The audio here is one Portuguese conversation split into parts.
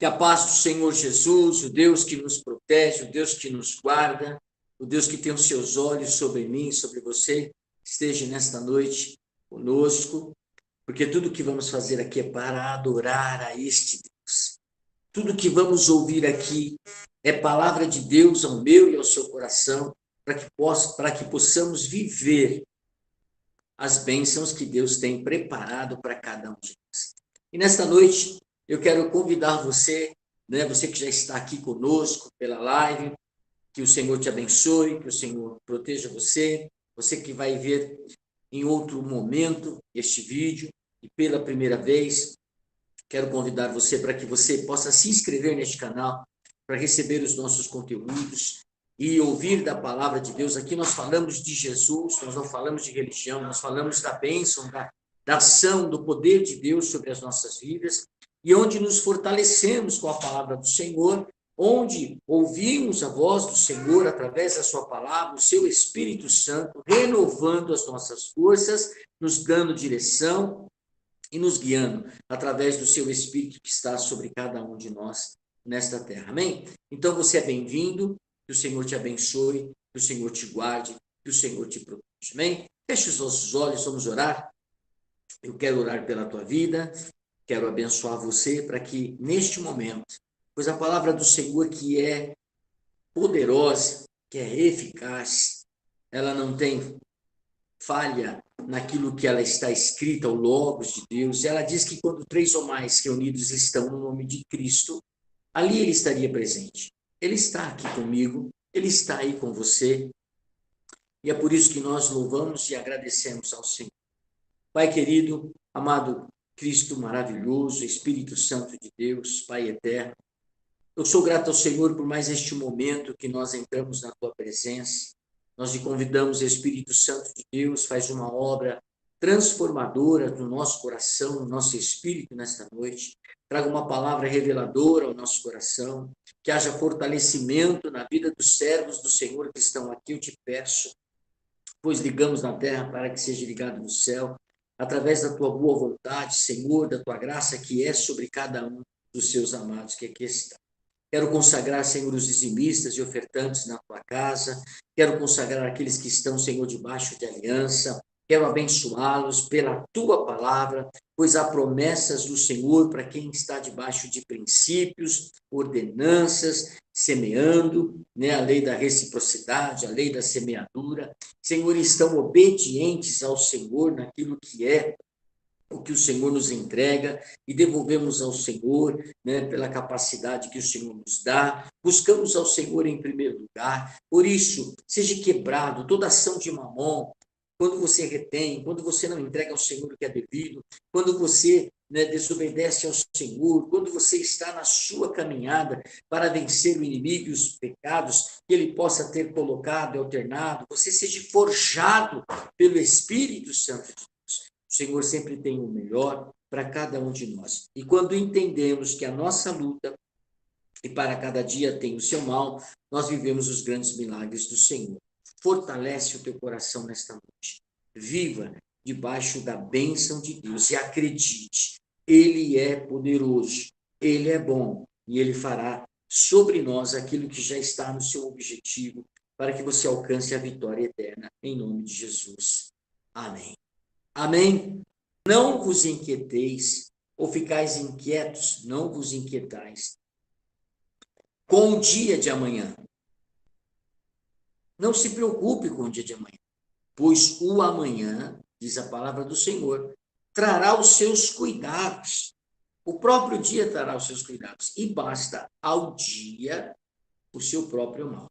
Que a paz do Senhor Jesus, o Deus que nos protege, o Deus que nos guarda, o Deus que tem os seus olhos sobre mim, sobre você, esteja nesta noite conosco, porque tudo que vamos fazer aqui é para adorar a este Deus. Tudo que vamos ouvir aqui é palavra de Deus ao meu e ao seu coração, para que possamos viver as bênçãos que Deus tem preparado para cada um de nós. E nesta noite, eu quero convidar você, você que já está aqui conosco pela live, que o Senhor te abençoe, que o Senhor proteja você, você que vai ver em outro momento este vídeo, e pela primeira vez, quero convidar você para que você possa se inscrever neste canal, para receber os nossos conteúdos e ouvir da palavra de Deus. Aqui nós falamos de Jesus, nós não falamos de religião, nós falamos da bênção, da ação, do poder de Deus sobre as nossas vidas, e onde nos fortalecemos com a palavra do Senhor, onde ouvimos a voz do Senhor através da sua palavra, o seu Espírito Santo, renovando as nossas forças, nos dando direção e nos guiando através do seu Espírito que está sobre cada um de nós nesta terra. Amém? Então você é bem-vindo, que o Senhor te abençoe, que o Senhor te guarde, que o Senhor te proteja. Amém? Feche os nossos olhos, vamos orar. Eu quero orar pela tua vida, quero abençoar você para que neste momento, pois a palavra do Senhor que é poderosa, que é eficaz, ela não tem falha naquilo que ela está escrita, o Logos de Deus. Ela diz que quando 3 ou mais reunidos estão no nome de Cristo, ali ele estaria presente. Ele está aqui comigo, ele está aí com você, e é por isso que nós louvamos e agradecemos ao Senhor. Pai querido, amado Cristo maravilhoso, Espírito Santo de Deus, Pai eterno, eu sou grato ao Senhor por mais este momento que nós entramos na tua presença. Nós te convidamos, Espírito Santo de Deus, faz uma obra transformadora no nosso coração, no nosso espírito nesta noite. Traga uma palavra reveladora ao nosso coração, que haja fortalecimento na vida dos servos do Senhor que estão aqui, eu te peço, pois ligamos na terra para que seja ligado no céu, através da tua boa vontade, Senhor, da tua graça que é sobre cada um dos seus amados que aqui estão. Quero consagrar, Senhor, os dizimistas e ofertantes na tua casa. Quero consagrar aqueles que estão, Senhor, debaixo de aliança. Quero abençoá-los pela tua palavra, pois há promessas do Senhor para quem está debaixo de princípios, ordenanças, semeando, a lei da reciprocidade, a lei da semeadura. Senhor, estão obedientes ao Senhor naquilo que é o que o Senhor nos entrega e devolvemos ao Senhor, pela capacidade que o Senhor nos dá. Buscamos ao Senhor em primeiro lugar. Por isso, seja quebrado toda ação de mamon, quando você retém, quando você não entrega ao Senhor o que é devido, quando você desobedece ao Senhor, quando você está na sua caminhada para vencer o inimigo e os pecados que ele possa ter colocado e alternado, você seja forjado pelo Espírito Santo de Deus. O Senhor sempre tem o melhor para cada um de nós. E quando entendemos que a nossa luta e para cada dia tem o seu mal, nós vivemos os grandes milagres do Senhor. Fortalece o teu coração nesta noite. Viva debaixo da bênção de Deus e acredite, Ele é poderoso, Ele é bom e Ele fará sobre nós aquilo que já está no seu objetivo para que você alcance a vitória eterna, em nome de Jesus. Amém. Amém? Não vos inquieteis, ou ficais inquietos, não vos inquietais com o dia de amanhã. Não se preocupe com o dia de amanhã, pois o amanhã, diz a palavra do Senhor, trará os seus cuidados. O próprio dia trará os seus cuidados, e basta ao dia o seu próprio mal.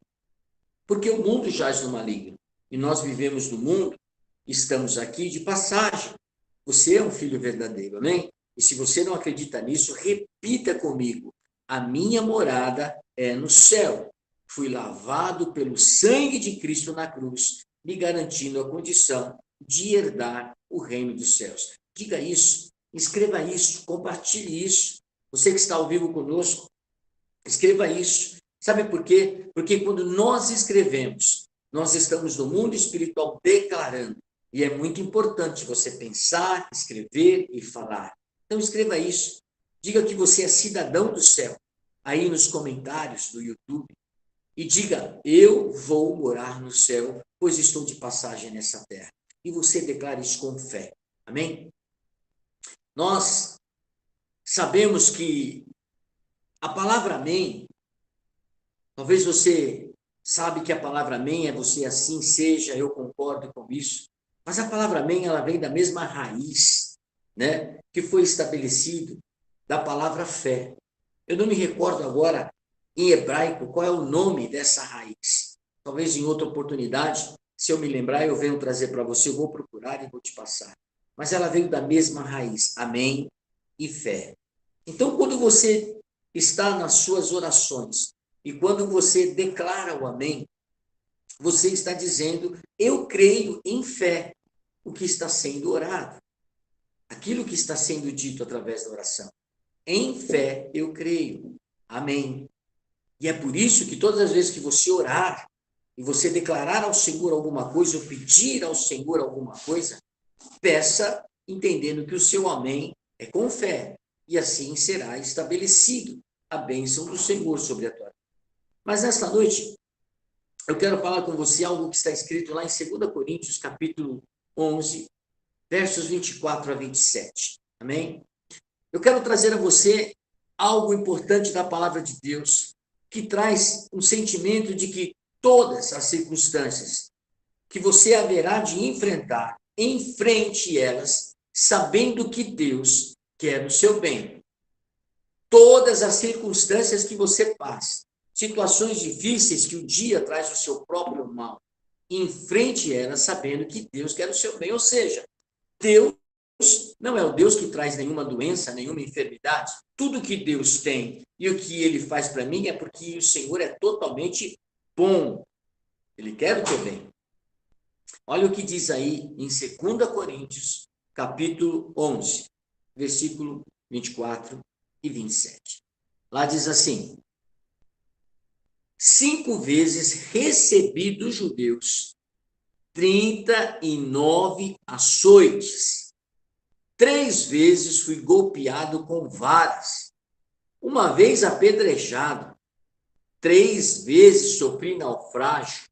Porque o mundo jaz no maligno, e nós vivemos no mundo, estamos aqui de passagem. Você é um filho verdadeiro, amém? E se você não acredita nisso, repita comigo. A minha morada é no céu. Fui lavado pelo sangue de Cristo na cruz, me garantindo a condição de herdar o reino dos céus. Diga isso, escreva isso, compartilhe isso. Você que está ao vivo conosco, escreva isso. Sabe por quê? Porque quando nós escrevemos, nós estamos no mundo espiritual declarando. E é muito importante você pensar, escrever e falar. Então escreva isso. Diga que você é cidadão do céu. aí nos comentários do YouTube e diga: eu vou morar no céu, pois estou de passagem nessa terra. E você declara isso com fé. Amém? Nós sabemos que a palavra amém, talvez você sabe que a palavra amém é você assim seja, eu concordo com isso, mas a palavra amém, ela vem da mesma raiz, né, que foi estabelecido da palavra fé. Eu não me recordo agora, em hebraico, qual é o nome dessa raiz. Talvez em outra oportunidade, se eu me lembrar, eu venho trazer para você, eu vou procurar e vou te passar. Mas ela veio da mesma raiz, amém e fé. Então, quando você está nas suas orações e quando você declara o amém, você está dizendo: eu creio em fé o que está sendo orado, aquilo que está sendo dito através da oração. Em fé eu creio. Amém. E é por isso que todas as vezes que você orar e você declarar ao Senhor alguma coisa ou pedir ao Senhor alguma coisa, peça entendendo que o seu amém é com fé. E assim será estabelecido a bênção do Senhor sobre a tua vida. Mas nesta noite, eu quero falar com você algo que está escrito lá em 2 Coríntios, capítulo 11, versos 24 a 27. Amém? Eu quero trazer a você algo importante da palavra de Deus, que traz um sentimento de que todas as circunstâncias que você haverá de enfrentar, enfrente elas, sabendo que Deus quer o seu bem. Todas as circunstâncias que você passa, situações difíceis que o dia traz o seu próprio mal, enfrente elas sabendo que Deus quer o seu bem. Ou seja, Deus não é o Deus que traz nenhuma doença, nenhuma enfermidade. Tudo que Deus tem e o que Ele faz para mim é porque o Senhor é totalmente bom. Ele quer o teu bem. Olha o que diz aí em 2 Coríntios, capítulo 11, versículo 24 e 27. Lá diz assim: 5 vezes recebi dos judeus 39 açoites. 3 vezes fui golpeado com varas. 1 vez apedrejado. 3 vezes sofri naufrágio.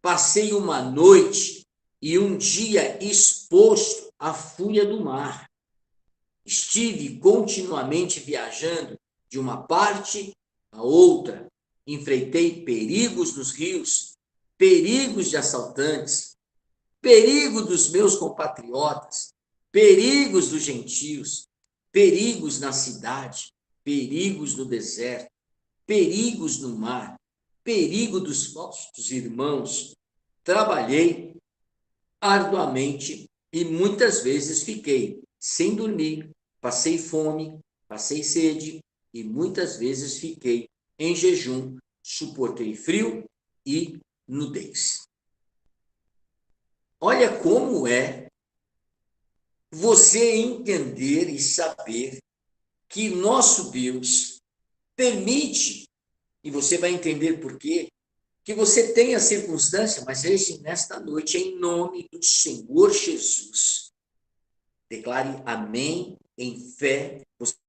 Passei 1 noite e 1 dia exposto à fúria do mar. Estive continuamente viajando de uma parte a outra. Enfrentei perigos nos rios, perigos de assaltantes, perigo dos meus compatriotas, perigos dos gentios, perigos na cidade, perigos no deserto, perigos no mar, perigo dos falsos irmãos. Trabalhei arduamente e muitas vezes fiquei sem dormir, passei fome, passei sede e muitas vezes fiquei em jejum, suportei frio e nudez. Olha como é você entender e saber que nosso Deus permite, e você vai entender por quê, que você tenha circunstância, mas hoje, nesta noite, em nome do Senhor Jesus, declare amém em fé,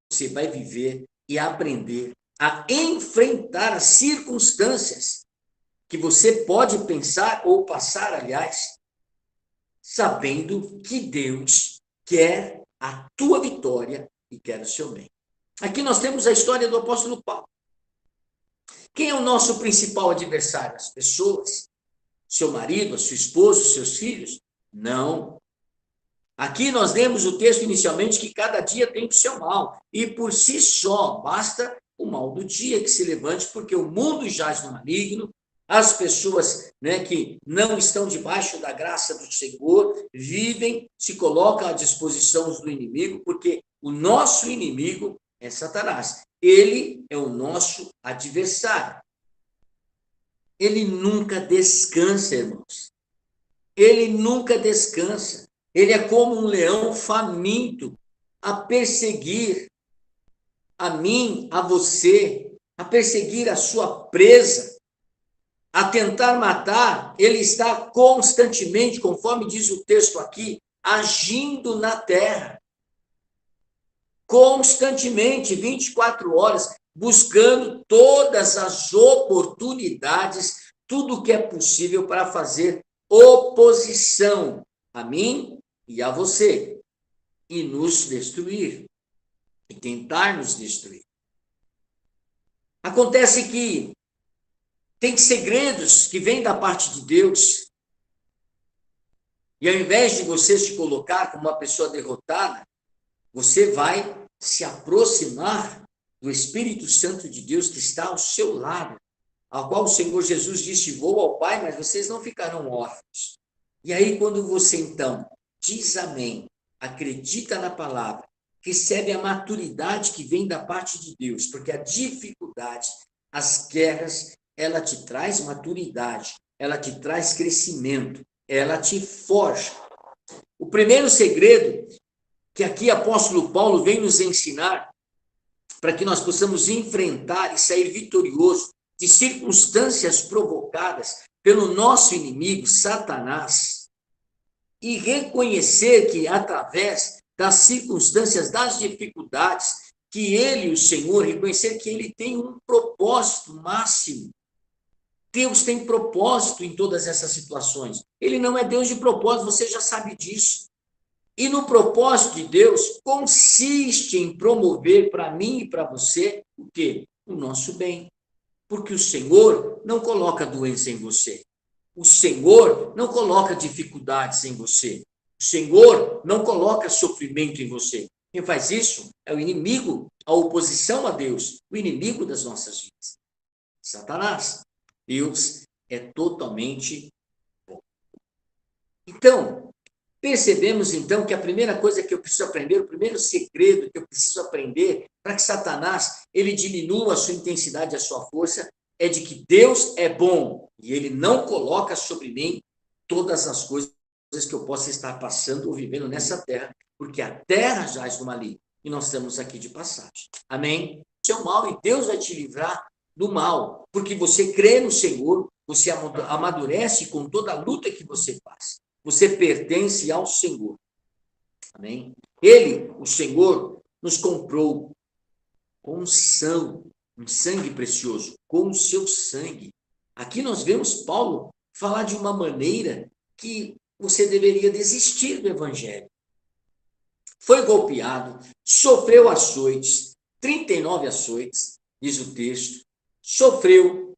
você vai viver e aprender a enfrentar as circunstâncias que você pode pensar ou passar, aliás, sabendo que Deus quer a tua vitória e quer o seu bem. Aqui nós temos a história do apóstolo Paulo. Quem é o nosso principal adversário? As pessoas? Seu marido, a sua esposa, os seus filhos? Não. Aqui nós lemos o texto inicialmente que cada dia tem o seu mal. E por si só, basta o mal do dia que se levante, porque o mundo jaz no maligno. As pessoas, né, que não estão debaixo da graça do Senhor, vivem, se colocam à disposição do inimigo, porque o nosso inimigo é Satanás. Ele é o nosso adversário. Ele nunca descansa, irmãos. Ele nunca descansa. Ele é como um leão faminto a perseguir a mim, a você, a perseguir a sua presa, a tentar matar. Ele está constantemente, conforme diz o texto aqui, agindo na terra. Constantemente, 24 horas, buscando todas as oportunidades, tudo o que é possível para fazer oposição a mim e a você, e nos destruir, e tentar nos destruir. Acontece que tem segredos que vêm da parte de Deus, e ao invés de você se colocar como uma pessoa derrotada, você vai se aproximar do Espírito Santo de Deus que está ao seu lado, ao qual o Senhor Jesus disse: vou ao Pai, mas vocês não ficarão órfãos. E aí, quando você, então, diz amém, acredita na palavra, recebe a maturidade que vem da parte de Deus, porque a dificuldade, as guerras, ela te traz maturidade, ela te traz crescimento, ela te forja. O primeiro segredo que aqui apóstolo Paulo vem nos ensinar, para que nós possamos enfrentar e sair vitorioso de circunstâncias provocadas pelo nosso inimigo, Satanás, e reconhecer que através das circunstâncias, das dificuldades, que ele, o Senhor, reconhecer que ele tem um propósito máximo. Deus tem propósito em todas essas situações. Ele não é Deus de propósito, você já sabe disso. E no propósito de Deus consiste em promover para mim e para você o quê? O nosso bem. Porque o Senhor não coloca doença em você. O Senhor não coloca dificuldades em você. O Senhor não coloca sofrimento em você. Quem faz isso é o inimigo, a oposição a Deus, o inimigo das nossas vidas. Satanás. Deus é totalmente bom. Então, percebemos então que a primeira coisa que eu preciso aprender, o primeiro segredo que eu preciso aprender para que Satanás ele diminua a sua intensidade, a sua força, é de que Deus é bom e ele não coloca sobre mim todas as coisas que eu possa estar passando ou vivendo nessa terra, porque a terra jaz no maligno e nós estamos aqui de passagem. Amém? Isso é o mal e Deus vai te livrar do mal, porque você crê no Senhor, você amadurece com toda a luta que você faz. Você pertence ao Senhor. Amém? Ele, o Senhor, nos comprou com um sangue precioso, com o seu sangue. Aqui nós vemos Paulo falar de uma maneira que você deveria desistir do evangelho. Foi golpeado, sofreu açoites, 39 açoites, diz o texto, sofreu,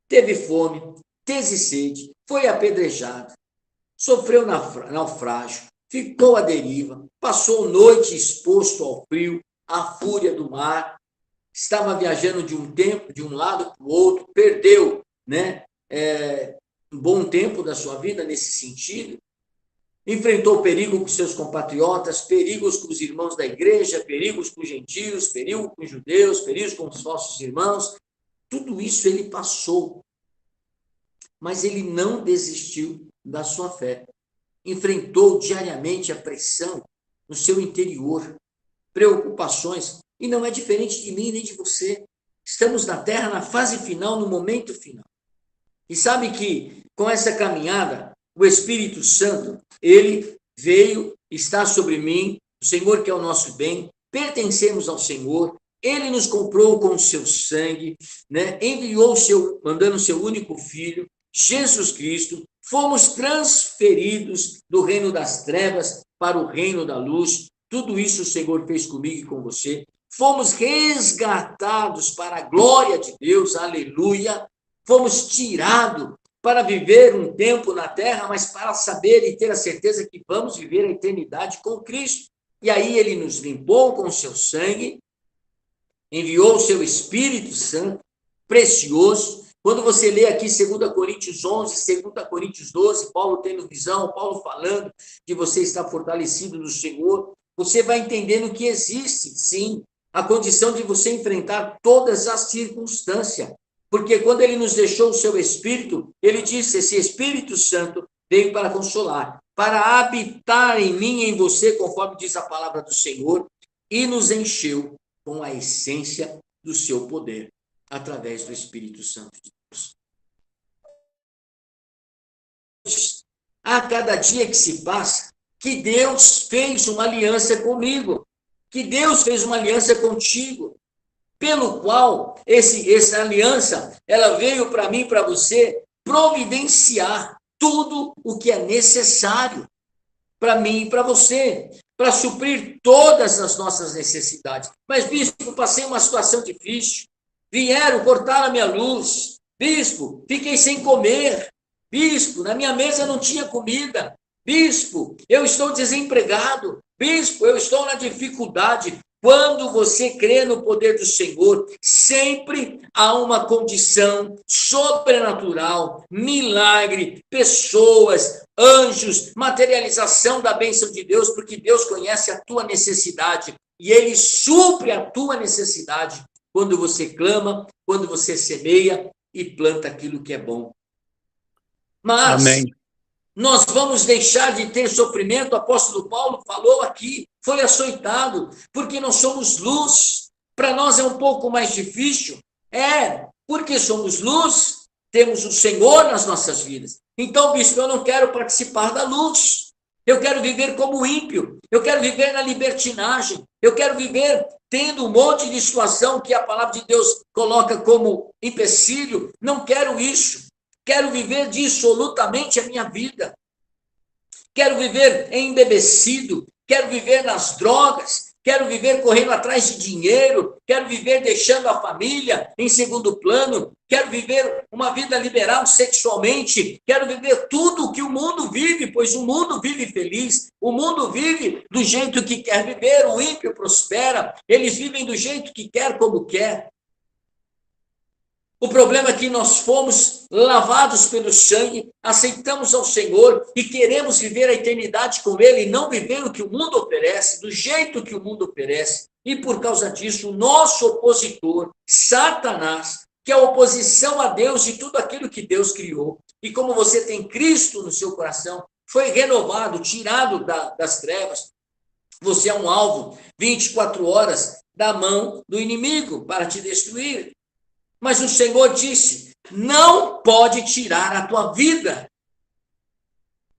teve fome, teve sede, foi apedrejado, sofreu naufrágio, ficou à deriva, passou noite exposto ao frio, à fúria do mar, estava viajando de um lado para o outro, perdeu, um bom tempo da sua vida nesse sentido, enfrentou perigo com seus compatriotas, perigos com os irmãos da igreja, perigos com os gentios, perigo com os judeus, perigos com os falsos irmãos, tudo isso ele passou, mas ele não desistiu da sua fé. Enfrentou diariamente a pressão no seu interior, preocupações, e não é diferente de mim nem de você. Estamos na Terra, na fase final, no momento final. E sabe que com essa caminhada, o Espírito Santo, ele veio, está sobre mim, o Senhor que é o nosso bem, pertencemos ao Senhor, ele nos comprou com o seu sangue, enviou mandando o seu único filho, Jesus Cristo, fomos transferidos do reino das trevas para o reino da luz. Tudo isso o Senhor fez comigo e com você. Fomos resgatados para a glória de Deus, aleluia. Fomos tirados para viver um tempo na terra, mas para saber e ter a certeza que vamos viver a eternidade com Cristo. E aí ele nos limpou com o seu sangue, enviou o seu Espírito Santo, precioso. Quando você lê aqui 2 Coríntios 11, 2 Coríntios 12, Paulo tendo visão, Paulo falando que você está fortalecido no Senhor, você vai entendendo que existe, sim, a condição de você enfrentar todas as circunstâncias. Porque quando ele nos deixou o seu Espírito, ele disse, esse Espírito Santo veio para consolar, para habitar em mim e em você, conforme diz a palavra do Senhor, e nos encheu com a essência do seu poder, através do Espírito Santo de Deus. A cada dia que se passa, que Deus fez uma aliança comigo, que Deus fez uma aliança contigo. pelo qual essa aliança, ela veio para mim e para você providenciar tudo o que é necessário para mim e para você, para suprir todas as nossas necessidades. Mas, bispo, passei uma situação difícil, vieram cortar a minha luz, bispo, fiquei sem comer, bispo, na minha mesa não tinha comida, bispo, eu estou desempregado, bispo, eu estou na dificuldade. Quando você crê no poder do Senhor, sempre há uma condição sobrenatural, milagre, pessoas, anjos, materialização da bênção de Deus, porque Deus conhece a tua necessidade e Ele supre a tua necessidade quando você clama, quando você semeia e planta aquilo que é bom. Mas Amém. Nós vamos deixar de ter sofrimento, o apóstolo Paulo falou aqui, foi açoitado, porque nós somos luz. Para nós é um pouco mais difícil, porque somos luz, temos o Senhor nas nossas vidas. Então, bispo, eu não quero participar da luz, eu quero viver como ímpio, eu quero viver na libertinagem, eu quero viver tendo um monte de situação que a palavra de Deus coloca como empecilho, não quero isso. Quero viver dissolutamente a minha vida. Quero viver embebecido. Quero viver nas drogas. Quero viver correndo atrás de dinheiro. Quero viver deixando a família em segundo plano. Quero viver uma vida liberal sexualmente. Quero viver tudo o que o mundo vive, pois o mundo vive feliz. O mundo vive do jeito que quer viver. O ímpio prospera. Eles vivem do jeito que quer, como quer. O problema é que nós fomos lavados pelo sangue, aceitamos ao Senhor e queremos viver a eternidade com Ele e não viver o que o mundo oferece, do jeito que o mundo oferece. E por causa disso, o nosso opositor, Satanás, que é a oposição a Deus de tudo aquilo que Deus criou, e como você tem Cristo no seu coração, foi renovado, tirado das trevas, você é um alvo 24 horas da mão do inimigo para te destruir. Mas o Senhor disse, não pode tirar a tua vida.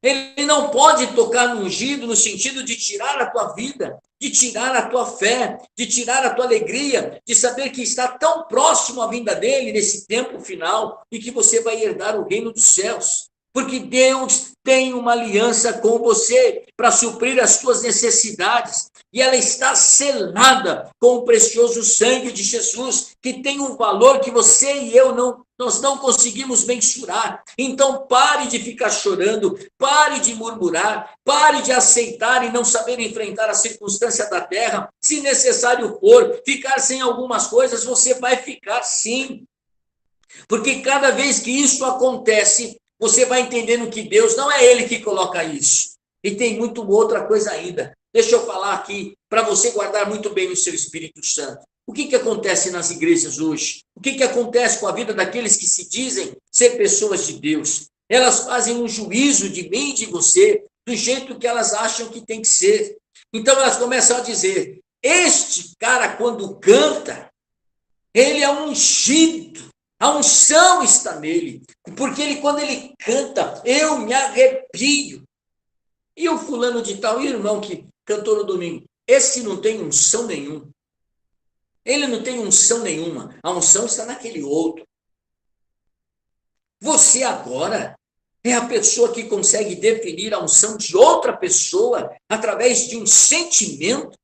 Ele não pode tocar no ungido no sentido de tirar a tua vida, de tirar a tua fé, de tirar a tua alegria, de saber que está tão próximo à vinda dele nesse tempo final e que você vai herdar o reino dos céus. Porque Deus tem uma aliança com você para suprir as suas necessidades. E ela está selada com o precioso sangue de Jesus, que tem um valor que você e eu nós não conseguimos mensurar. Então pare de ficar chorando, pare de murmurar, pare de aceitar e não saber enfrentar a circunstância da terra. Se necessário for, ficar sem algumas coisas, você vai ficar sim. Porque cada vez que isso acontece, você vai entendendo que Deus não é Ele que coloca isso. E tem muito outra coisa ainda. Deixa eu falar aqui, para você guardar muito bem no seu Espírito Santo. O que acontece nas igrejas hoje? O que acontece com a vida daqueles que se dizem ser pessoas de Deus? Elas fazem um juízo de mim e de você, do jeito que elas acham que tem que ser. Então elas começam a dizer, este cara quando canta, ele é ungido. A unção está nele, porque quando ele canta, eu me arrepio. E o fulano de tal, o irmão que cantou no domingo, esse não tem unção nenhuma. Ele não tem unção nenhuma. A unção está naquele outro. Você agora é a pessoa que consegue definir a unção de outra pessoa através de um sentimento,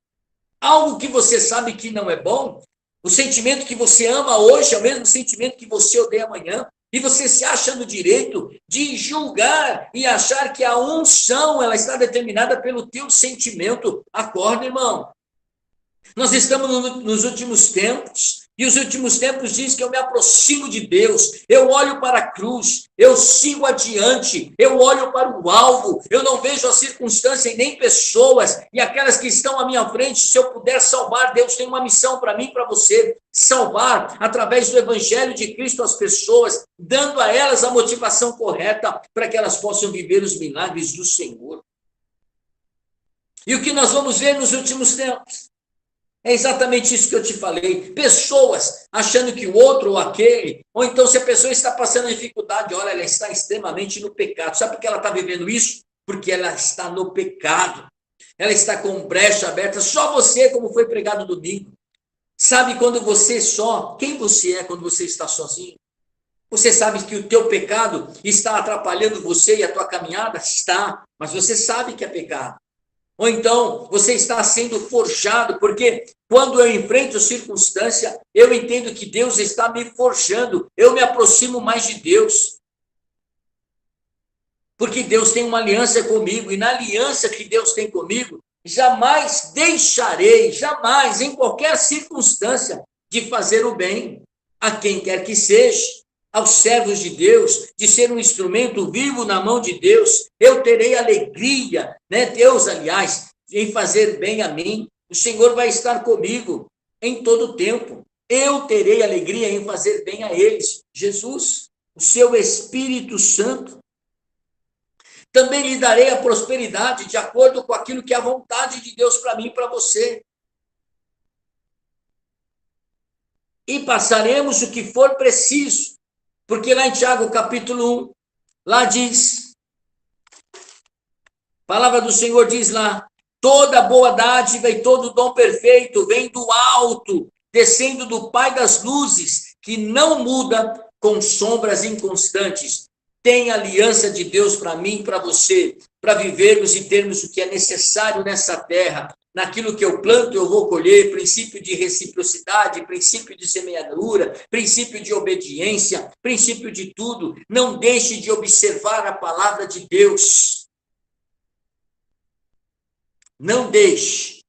algo que você sabe que não é bom. O sentimento que você ama hoje é o mesmo sentimento que você odeia amanhã. E você se acha no direito de julgar e achar que a unção ela está determinada pelo teu sentimento. Acorda, irmão. Nós estamos nos últimos tempos. E os últimos tempos diz que eu me aproximo de Deus, eu olho para a cruz, eu sigo adiante, eu olho para o alvo, eu não vejo a circunstância e nem pessoas, e aquelas que estão à minha frente, se eu puder salvar, Deus tem uma missão para mim e para você, salvar através do Evangelho de Cristo as pessoas, dando a elas a motivação correta para que elas possam viver os milagres do Senhor. E o que nós vamos ver nos últimos tempos? É exatamente isso que eu te falei. Pessoas achando que o outro ou aquele, ou então se a pessoa está passando dificuldade, olha, ela está extremamente no pecado. Sabe por que ela está vivendo isso? Porque ela está no pecado. Ela está com brecha aberta. Só você, como foi pregado domingo. Sabe quando você quem você é quando você está sozinho? Você sabe que o teu pecado está atrapalhando você e a tua caminhada? Está, mas você sabe que é pecado. Ou então, você está sendo forjado, porque quando eu enfrento circunstância, eu entendo que Deus está me forjando, eu me aproximo mais de Deus. Porque Deus tem uma aliança comigo, e na aliança que Deus tem comigo, jamais deixarei, jamais, em qualquer circunstância, de fazer o bem a quem quer que seja, aos servos de Deus, de ser um instrumento vivo na mão de Deus. Eu terei alegria, né? Deus, aliás, em fazer bem a mim. O Senhor vai estar comigo em todo o tempo. Eu terei alegria em fazer bem a eles. Jesus, o seu Espírito Santo. Também lhe darei a prosperidade de acordo com aquilo que é a vontade de Deus para mim e para você. E passaremos o que for preciso. Porque lá em Tiago, capítulo 1, lá diz, a palavra do Senhor diz lá, toda boa dádiva e todo dom perfeito vem do alto, descendo do Pai das luzes, que não muda com sombras inconstantes. Tem aliança de Deus para mim e para você, para vivermos e termos o que é necessário nessa terra. Naquilo que eu planto, eu vou colher, princípio de reciprocidade, princípio de semeadura, princípio de obediência, princípio de tudo. Não deixe de observar a palavra de Deus. Não deixe,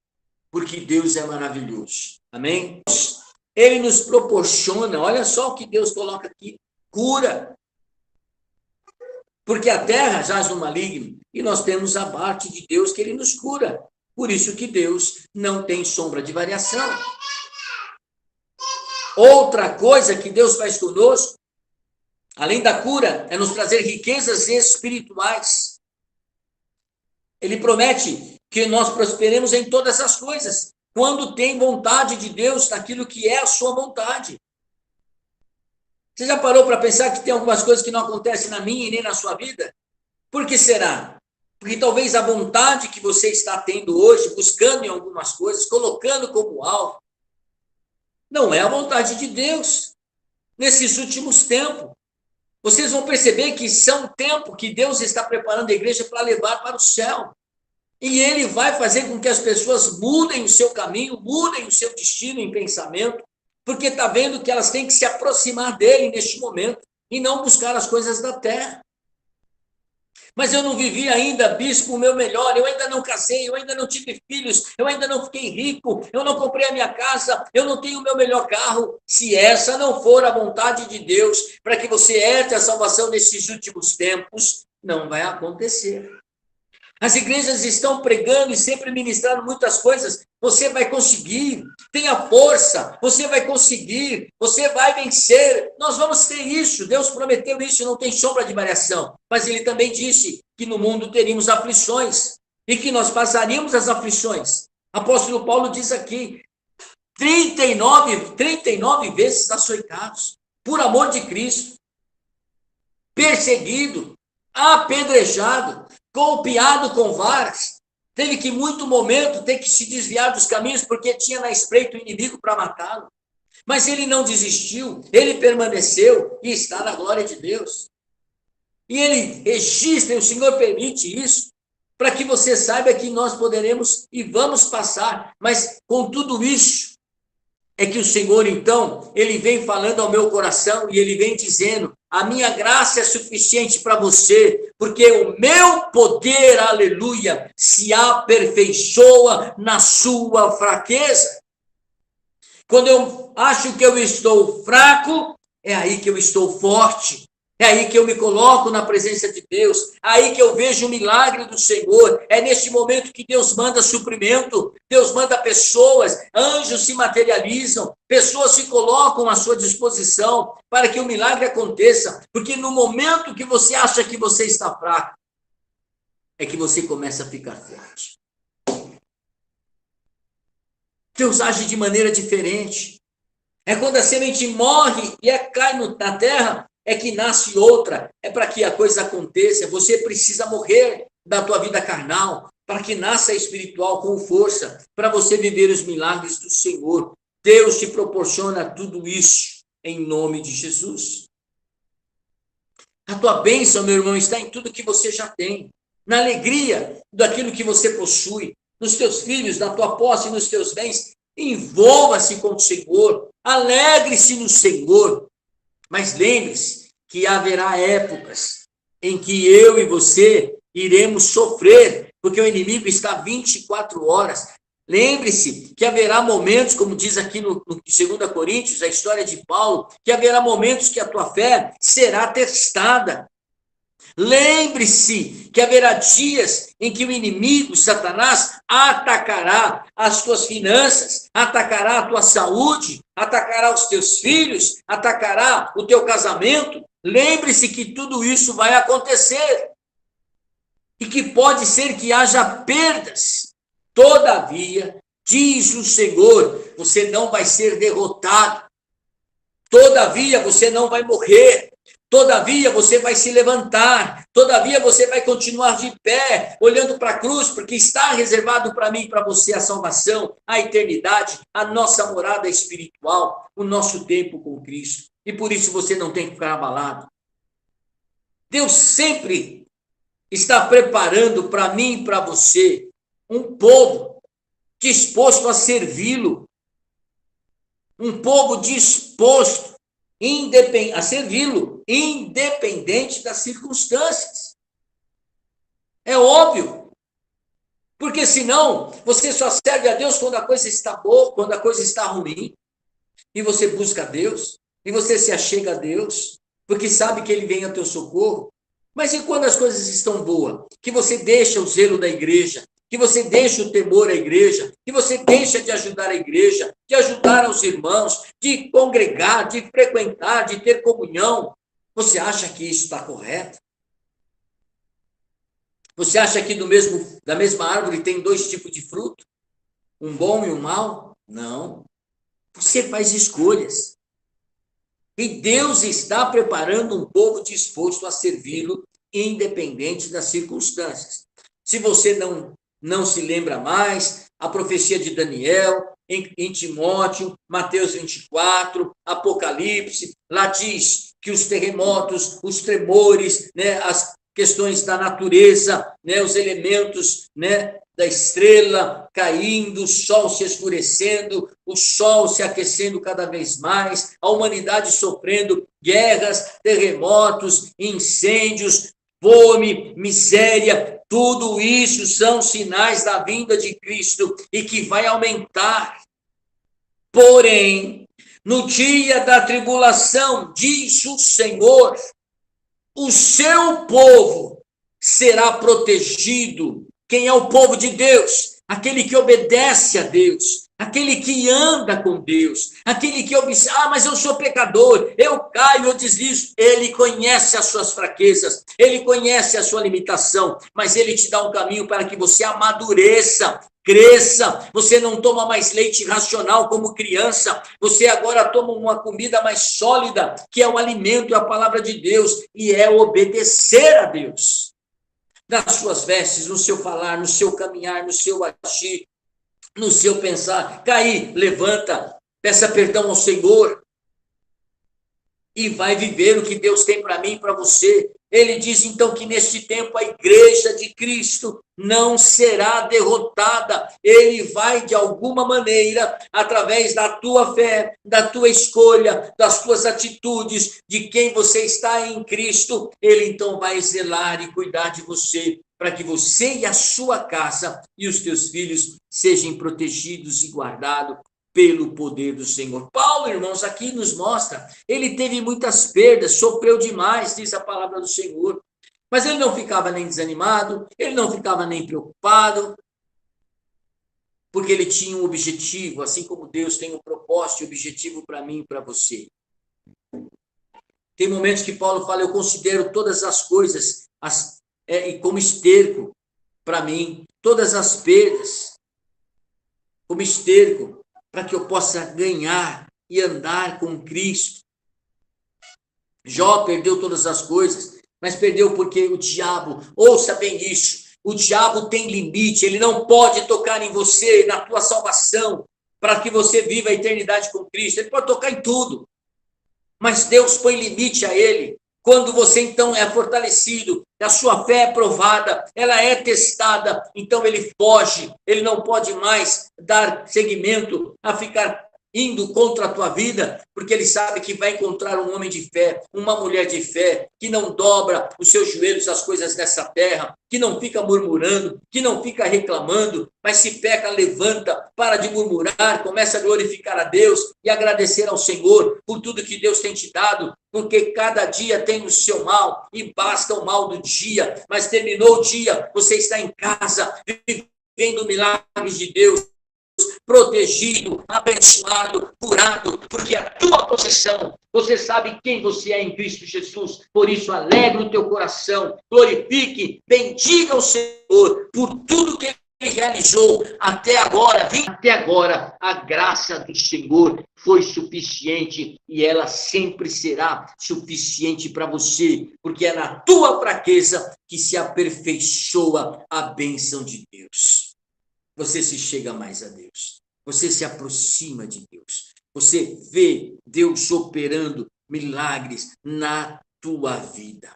porque Deus é maravilhoso. Amém? Ele nos proporciona, olha só o que Deus coloca aqui, cura. Porque a terra jaz no maligno, e nós temos a parte de Deus que ele nos cura. Por isso que Deus não tem sombra de variação. Outra coisa que Deus faz conosco, além da cura, é nos trazer riquezas espirituais. Ele promete que nós prosperemos em todas as coisas, quando tem vontade de Deus naquilo que é a sua vontade. Você já parou para pensar que tem algumas coisas que não acontecem na minha e nem na sua vida? Por que será? Porque talvez a vontade que você está tendo hoje, buscando em algumas coisas, colocando como alvo, não é a vontade de Deus. Nesses últimos tempos, vocês vão perceber que são tempo que Deus está preparando a igreja para levar para o céu. E ele vai fazer com que as pessoas mudem o seu caminho, mudem o seu destino em pensamento, porque está vendo que elas têm que se aproximar dele neste momento e não buscar as coisas da terra. Mas eu não vivi ainda, bispo, o meu melhor, eu ainda não casei, eu ainda não tive filhos, eu ainda não fiquei rico, eu não comprei a minha casa, eu não tenho o meu melhor carro. Se essa não for a vontade de Deus para que você herte a salvação nesses últimos tempos, não vai acontecer. As igrejas estão pregando e sempre ministrando muitas coisas. Você vai conseguir, tenha força, você vai conseguir, você vai vencer. Nós vamos ter isso, Deus prometeu isso, não tem sombra de variação. Mas ele também disse que no mundo teríamos aflições e que nós passaríamos as aflições. Apóstolo Paulo diz aqui, 39 vezes açoitados, por amor de Cristo, perseguido, apedrejado, golpeado com varas, teve que, em muito momento, ter que se desviar dos caminhos, porque tinha na espreita o inimigo para matá-lo. Mas ele não desistiu, ele permaneceu e está na glória de Deus. E ele registra, e o Senhor permite isso, para que você saiba que nós poderemos e vamos passar, mas com tudo isso, é que o Senhor, então, ele vem falando ao meu coração e ele vem dizendo, a minha graça é suficiente para você, porque o meu poder, aleluia, se aperfeiçoa na sua fraqueza. Quando eu acho que eu estou fraco, é aí que eu estou forte. É aí que eu me coloco na presença de Deus, é aí que eu vejo o milagre do Senhor, é neste momento que Deus manda suprimento, Deus manda pessoas, anjos se materializam, pessoas se colocam à sua disposição para que o milagre aconteça, porque no momento que você acha que você está fraco, é que você começa a ficar forte. Deus age de maneira diferente, é quando a semente morre e cai na terra, é que nasce outra, é para que a coisa aconteça, você precisa morrer da tua vida carnal, para que nasça a espiritual com força, para você viver os milagres do Senhor. Deus te proporciona tudo isso em nome de Jesus. A tua bênção, meu irmão, está em tudo que você já tem, na alegria daquilo que você possui, nos teus filhos, na tua posse, nos teus bens. Envolva-se com o Senhor, alegre-se no Senhor, mas lembre-se que haverá épocas em que eu e você iremos sofrer, porque o inimigo está 24 horas. Lembre-se que haverá momentos, como diz aqui no 2 Coríntios, a história de Paulo, que haverá momentos que a tua fé será testada. Lembre-se que haverá dias em que o inimigo, Satanás, atacará as tuas finanças, atacará a tua saúde, atacará os teus filhos, atacará o teu casamento. Lembre-se que tudo isso vai acontecer e que pode ser que haja perdas. Todavia, diz o Senhor, você não vai ser derrotado. Todavia, você não vai morrer. Todavia, você vai se levantar. Todavia, você vai continuar de pé, olhando para a cruz, porque está reservado para mim e para você a salvação, a eternidade, a nossa morada espiritual, o nosso tempo com Cristo. E por isso você não tem que ficar abalado. Deus sempre está preparando para mim e para você um povo disposto a servi-lo, um povo disposto a servi-lo, independente das circunstâncias. É óbvio, porque senão você só serve a Deus quando a coisa está boa, quando a coisa está ruim, e você busca a Deus, e você se achega a Deus, porque sabe que Ele vem ao teu socorro. Mas e quando as coisas estão boas? Que você deixa o zelo da igreja, que você deixa o temor à igreja, que você deixa de ajudar a igreja, de ajudar os irmãos, de congregar, de frequentar, de ter comunhão. Você acha que isso está correto? Você acha que da mesma árvore tem dois tipos de fruto? Um bom e um mau? Não. Você faz escolhas. E Deus está preparando um povo disposto a servi-lo, independente das circunstâncias. Se você não se lembra mais, a profecia de Daniel, em Timóteo, Mateus 24, Apocalipse, lá diz que os terremotos, os tremores, as questões da natureza, os elementos, da estrela caindo, o sol se escurecendo, o sol se aquecendo cada vez mais, a humanidade sofrendo guerras, terremotos, incêndios, fome, miséria, tudo isso são sinais da vinda de Cristo e que vai aumentar. Porém, no dia da tribulação, diz o Senhor, o seu povo será protegido. Quem é o povo de Deus? Aquele que obedece a Deus, aquele que anda com Deus, aquele que observa, mas eu sou pecador, eu caio, eu deslizo. Ele conhece as suas fraquezas, ele conhece a sua limitação, mas ele te dá um caminho para que você amadureça, cresça. Você não toma mais leite racional como criança, você agora toma uma comida mais sólida, que é o alimento, a palavra de Deus, e é obedecer a Deus. Nas suas vestes, no seu falar, no seu caminhar, no seu agir, no seu pensar. Cair, levanta, peça perdão ao Senhor e vai viver o que Deus tem para mim e para você. Ele diz então que neste tempo a igreja de Cristo não será derrotada. Ele vai de alguma maneira, através da tua fé, da tua escolha, das tuas atitudes, de quem você está em Cristo, ele então vai zelar e cuidar de você, para que você e a sua casa e os teus filhos sejam protegidos e guardados pelo poder do Senhor. Paulo, irmãos, aqui nos mostra, ele teve muitas perdas, sofreu demais, diz a palavra do Senhor, mas ele não ficava nem desanimado, ele não ficava nem preocupado, porque ele tinha um objetivo, assim como Deus tem um propósito e objetivo para mim e para você. Tem momentos que Paulo fala, eu considero todas as coisas como esterco para mim, todas as perdas como esterco, para que eu possa ganhar e andar com Cristo. Jó perdeu todas as coisas, mas perdeu porque o diabo, ouça bem isso, o diabo tem limite, ele não pode tocar em você, na tua salvação, para que você viva a eternidade com Cristo. Ele pode tocar em tudo, mas Deus põe limite a ele. Quando você, então, é fortalecido, a sua fé é provada, ela é testada, então ele foge, ele não pode mais dar seguimento a ficar indo contra a tua vida, porque ele sabe que vai encontrar um homem de fé, uma mulher de fé, que não dobra os seus joelhos às coisas dessa terra, que não fica murmurando, que não fica reclamando, mas se peca, levanta, para de murmurar, começa a glorificar a Deus e agradecer ao Senhor por tudo que Deus tem te dado, porque cada dia tem o seu mal, e basta o mal do dia, mas terminou o dia, você está em casa, vivendo milagres de Deus, protegido, abençoado, curado, porque a tua possessão, você sabe quem você é em Cristo Jesus, por isso alegra o teu coração, glorifique, bendiga o Senhor por tudo que Ele realizou até agora, a graça do Senhor foi suficiente e ela sempre será suficiente para você, porque é na tua fraqueza que se aperfeiçoa a bênção de Deus. Você se chega mais a Deus, você se aproxima de Deus, você vê Deus operando milagres na tua vida.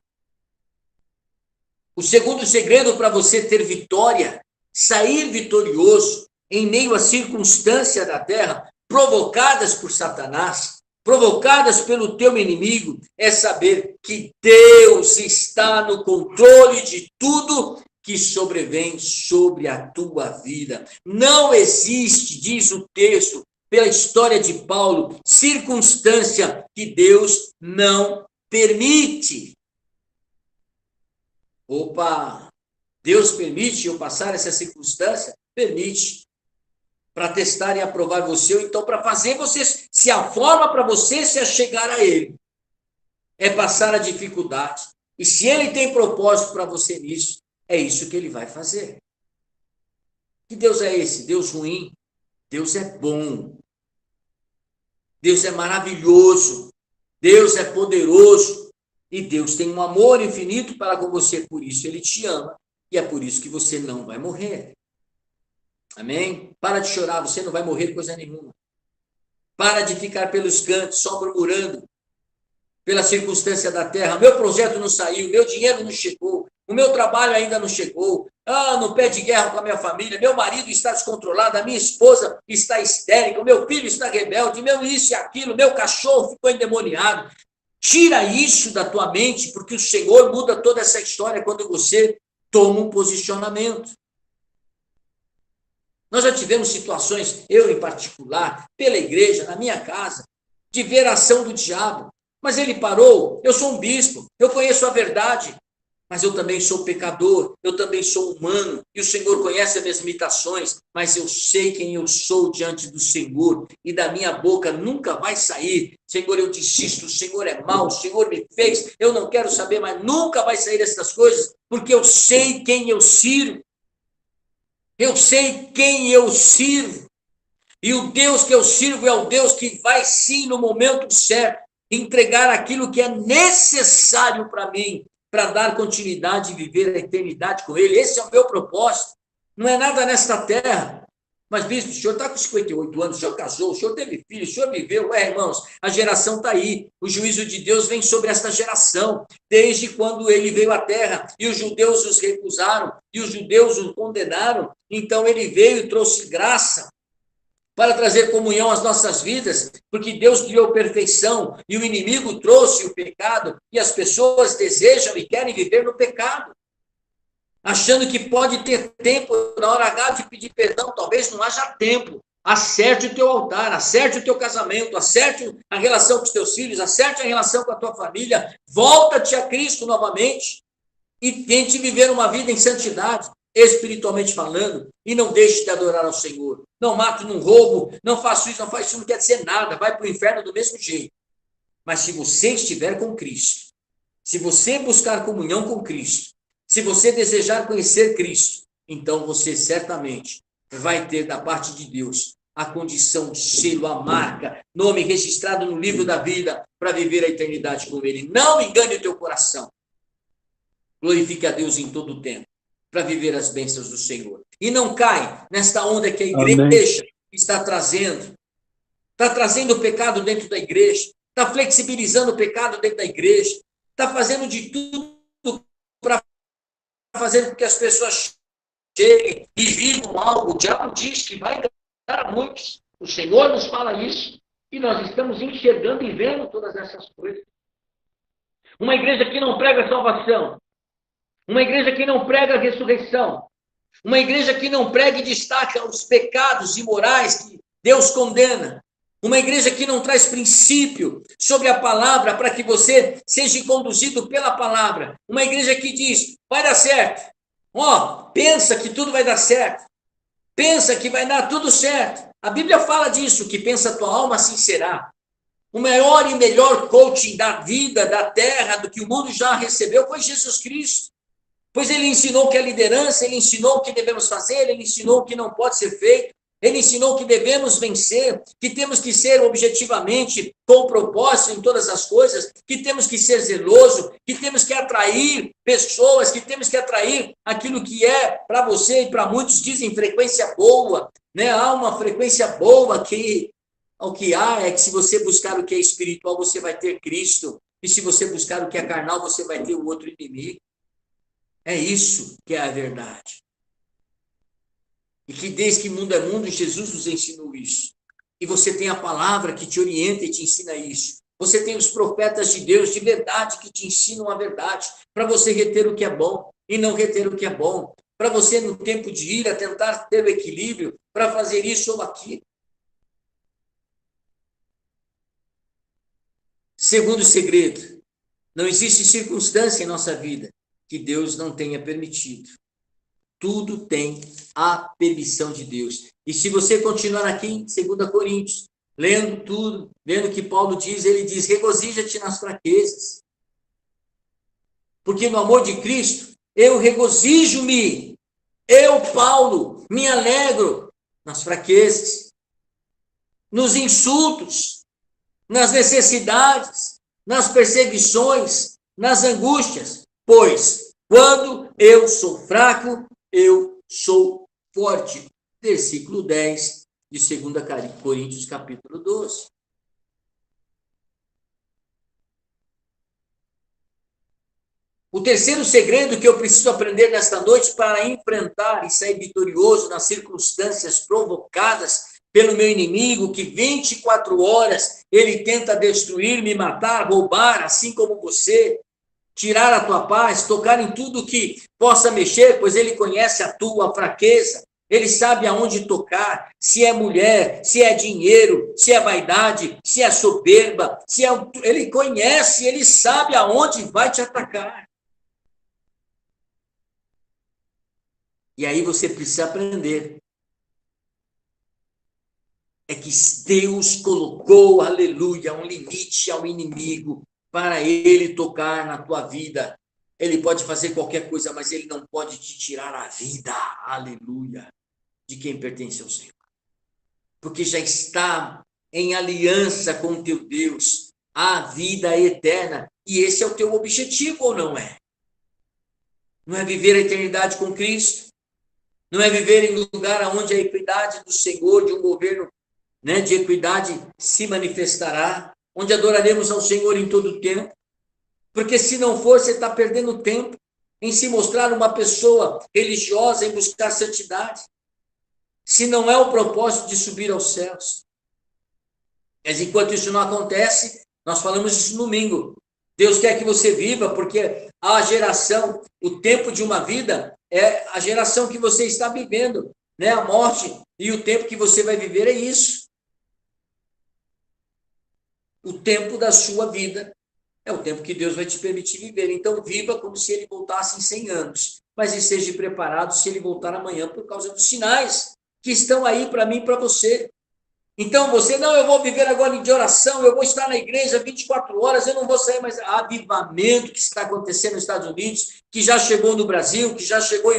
O segundo segredo para você ter vitória, sair vitorioso em meio às circunstâncias da terra provocadas por Satanás, provocadas pelo teu inimigo, é saber que Deus está no controle de tudo que sobrevém sobre a tua vida. Não existe, diz o texto, pela história de Paulo, circunstância que Deus não permite. Opa! Deus permite eu passar essa circunstância? Permite. Para testar e aprovar você, ou então para fazer você, se a forma para você se achegar a Ele é passar a dificuldade. E se Ele tem propósito para você nisso, é isso que Ele vai fazer. Que Deus é esse? Deus ruim? Deus é bom. Deus é maravilhoso. Deus é poderoso. E Deus tem um amor infinito para com você. Por isso Ele te ama. E é por isso que você não vai morrer. Amém? Para de chorar, você não vai morrer coisa nenhuma. Para de ficar pelos cantos, só murmurando. Pela circunstância da terra. Meu projeto não saiu, meu dinheiro não chegou. O meu trabalho ainda não chegou. No pé de guerra com a minha família. Meu marido está descontrolado. A minha esposa está histérica. O meu filho está rebelde. Meu isso e aquilo. Meu cachorro ficou endemoniado. Tira isso da tua mente, porque o Senhor muda toda essa história quando você toma um posicionamento. Nós já tivemos situações, eu em particular, pela igreja, na minha casa, de ver a ação do diabo. Mas ele parou. Eu sou um bispo. Eu conheço a verdade. Mas eu também sou pecador, eu também sou humano, e o Senhor conhece as minhas limitações, mas eu sei quem eu sou diante do Senhor, e da minha boca nunca vai sair, Senhor, eu desisto, o Senhor é mau, o Senhor me fez, eu não quero saber, mas nunca vai sair essas coisas, porque eu sei quem eu sirvo, e o Deus que eu sirvo é o Deus que vai sim, no momento certo, entregar aquilo que é necessário para mim, para dar continuidade e viver a eternidade com Ele. Esse é o meu propósito. Não é nada nesta terra. Mas, bispo, o senhor está com 58 anos, o senhor casou, o senhor teve filho, o senhor viveu. Irmãos, a geração está aí. O juízo de Deus vem sobre esta geração, desde quando ele veio à terra, e os judeus os recusaram, e os judeus os condenaram. Então, ele veio e trouxe graça para trazer comunhão às nossas vidas, porque Deus criou perfeição, e o inimigo trouxe o pecado, e as pessoas desejam e querem viver no pecado, achando que pode ter tempo na hora H de pedir perdão. Talvez não haja tempo. Acerte o teu altar, acerte o teu casamento, acerte a relação com os teus filhos, acerte a relação com a tua família, volta-te a Cristo novamente, e tente viver uma vida em santidade, espiritualmente falando, e não deixe de adorar ao Senhor. Não mato, não roubo, não faço isso, não quer dizer nada, vai para o inferno do mesmo jeito. Mas se você estiver com Cristo, se você buscar comunhão com Cristo, se você desejar conhecer Cristo, então você certamente vai ter da parte de Deus a condição, o selo, a marca, nome registrado no livro da vida para viver a eternidade com Ele. Não engane o teu coração. Glorifique a Deus em todo o tempo, para viver as bênçãos do Senhor. E não cai nesta onda que a igreja está trazendo. Está trazendo o pecado dentro da igreja, está flexibilizando o pecado dentro da igreja, está fazendo de tudo para fazer com que as pessoas cheguem e vivam algo. O diabo diz que vai enganar a muitos. O Senhor nos fala isso e nós estamos enxergando e vendo todas essas coisas. Uma igreja que não prega salvação, uma igreja que não prega ressurreição, uma igreja que não prega e destaca os pecados imorais que Deus condena, uma igreja que não traz princípio sobre a palavra para que você seja conduzido pela palavra, uma igreja que diz, vai dar certo, pensa que tudo vai dar certo, pensa que vai dar tudo certo. A Bíblia fala disso, que pensa a tua alma, assim será. O maior e melhor coaching da vida, da terra, do que o mundo já recebeu foi Jesus Cristo. Pois ele ensinou que a liderança, ele ensinou o que devemos fazer, ele ensinou o que não pode ser feito, ele ensinou que devemos vencer, que temos que ser objetivamente com propósito em todas as coisas, que temos que ser zeloso, que temos que atrair pessoas, que temos que atrair aquilo que é para você e para muitos dizem frequência boa, né? Há uma frequência boa que o que há é que se você buscar o que é espiritual, você vai ter Cristo, e se você buscar o que é carnal, você vai ter o outro inimigo. É isso que é a verdade. E que desde que mundo é mundo, Jesus nos ensinou isso. E você tem a palavra que te orienta e te ensina isso. Você tem os profetas de Deus, de verdade, que te ensinam a verdade, para você reter o que é bom e não reter o que é bom. Para você, no tempo de ira, tentar ter o equilíbrio, para fazer isso ou aquilo. Segundo segredo, não existe circunstância em nossa vida que Deus não tenha permitido. Tudo tem a permissão de Deus. E se você continuar aqui em 2 Coríntios, lendo tudo, vendo o que Paulo diz, ele diz, regozija-te nas fraquezas. Porque no amor de Cristo, eu regozijo-me. Eu, Paulo, me alegro nas fraquezas, nos insultos, nas necessidades, nas perseguições, nas angústias. Pois, quando eu sou fraco, eu sou forte. Versículo 10 de 2 Coríntios, capítulo 12. O terceiro segredo que eu preciso aprender nesta noite para enfrentar e sair vitorioso nas circunstâncias provocadas pelo meu inimigo, que 24 horas ele tenta destruir, me matar, roubar, assim como você, tirar a tua paz, tocar em tudo que possa mexer, pois ele conhece a tua fraqueza, ele sabe aonde tocar, se é mulher, se é dinheiro, se é vaidade, se é soberba, ele conhece, ele sabe aonde vai te atacar. E aí você precisa aprender. É que Deus colocou, aleluia, um limite ao inimigo para ele tocar na tua vida. Ele pode fazer qualquer coisa, mas ele não pode te tirar a vida, aleluia, de quem pertence ao Senhor. Porque já está em aliança com o teu Deus, a vida eterna. E esse é o teu objetivo, ou não é? Não é viver a eternidade com Cristo? Não é viver em um lugar onde a equidade do Senhor, de um governo, né, de equidade se manifestará, onde adoraremos ao Senhor em todo o tempo? Porque se não for, você está perdendo tempo em se mostrar uma pessoa religiosa, em buscar santidade, se não é o propósito de subir aos céus. Mas enquanto isso não acontece, nós falamos isso no domingo. Deus quer que você viva, porque a geração, o tempo de uma vida é a geração que você está vivendo, né? A morte e o tempo que você vai viver é isso. O tempo da sua vida é o tempo que Deus vai te permitir viver. Então, viva como se ele voltasse em 100 anos. Mas esteja preparado se ele voltar amanhã por causa dos sinais que estão aí para mim e para você. Então, eu vou viver agora de oração, eu vou estar na igreja 24 horas, eu não vou sair mais. Avivamento que está acontecendo nos Estados Unidos, que já chegou no Brasil, que já chegou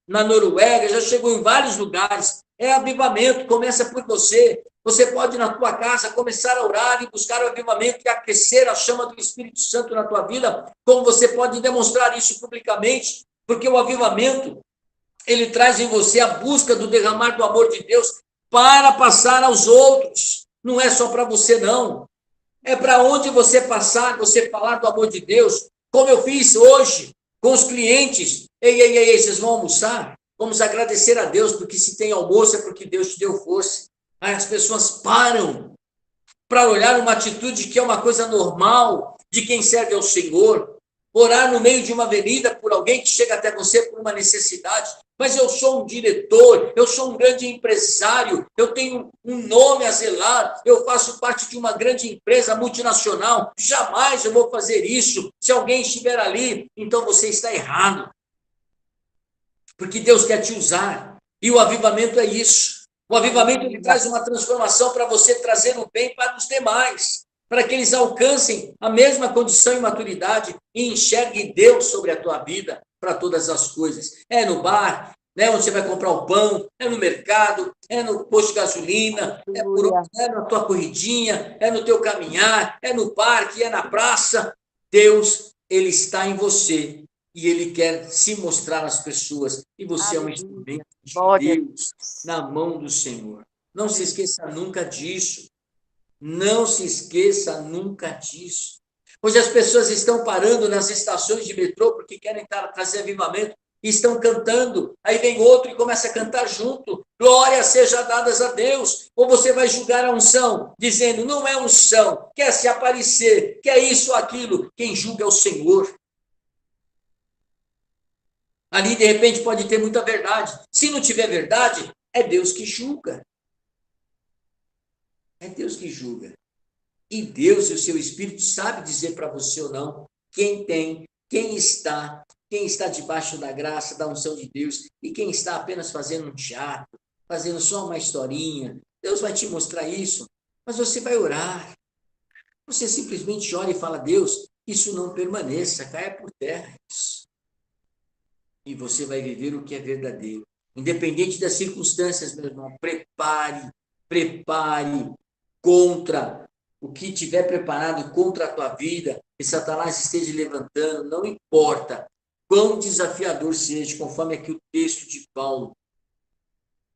na Noruega, já chegou em vários lugares. É avivamento, começa por você. Você pode, na tua casa, começar a orar e buscar o avivamento e aquecer a chama do Espírito Santo na tua vida, como você pode demonstrar isso publicamente, porque o avivamento, ele traz em você a busca do derramar do amor de Deus para passar aos outros. Não é só para você, não. É para onde você passar, você falar do amor de Deus, como eu fiz hoje com os clientes. Ei, vocês vão almoçar? Vamos agradecer a Deus, porque se tem almoço é porque Deus te deu força. Aí as pessoas param para olhar uma atitude que é uma coisa normal de quem serve ao Senhor. Orar no meio de uma avenida por alguém que chega até você por uma necessidade. Mas eu sou um diretor, eu sou um grande empresário, eu tenho um nome a zelar, eu faço parte de uma grande empresa multinacional. Jamais eu vou fazer isso. Se alguém estiver ali, então você está errado. Porque Deus quer te usar. E o avivamento é isso. O avivamento ele traz uma transformação para você trazer o bem para os demais, para que eles alcancem a mesma condição e maturidade e enxerguem Deus sobre a tua vida para todas as coisas. É no bar, né, onde você vai comprar o pão, é no mercado, é no posto de gasolina, é na tua corridinha, é no teu caminhar, é no parque, é na praça. Deus, ele está em você e ele quer se mostrar às pessoas. E você é um instrumento de Deus na mão do Senhor. Não se esqueça nunca disso. Não se esqueça nunca disso. Hoje as pessoas estão parando nas estações de metrô porque querem trazer avivamento e estão cantando. Aí vem outro e começa a cantar junto. Glória seja dadas a Deus. Ou você vai julgar a unção, dizendo, não é unção, quer se aparecer, quer isso ou aquilo. Quem julga é o Senhor. Ali, de repente, pode ter muita verdade. Se não tiver verdade, é Deus que julga. É Deus que julga. E Deus e o seu Espírito sabe dizer para você ou não quem tem, quem está debaixo da graça, da unção de Deus e quem está apenas fazendo um teatro, fazendo só uma historinha. Deus vai te mostrar isso, mas você vai orar. Você simplesmente ora e fala, Deus, isso não permaneça, caia por terra isso. E você vai viver o que é verdadeiro. Independente das circunstâncias, meu irmão, prepare contra o que tiver preparado contra a tua vida, que Satanás esteja levantando, não importa quão desafiador seja, conforme aqui o texto de Paulo,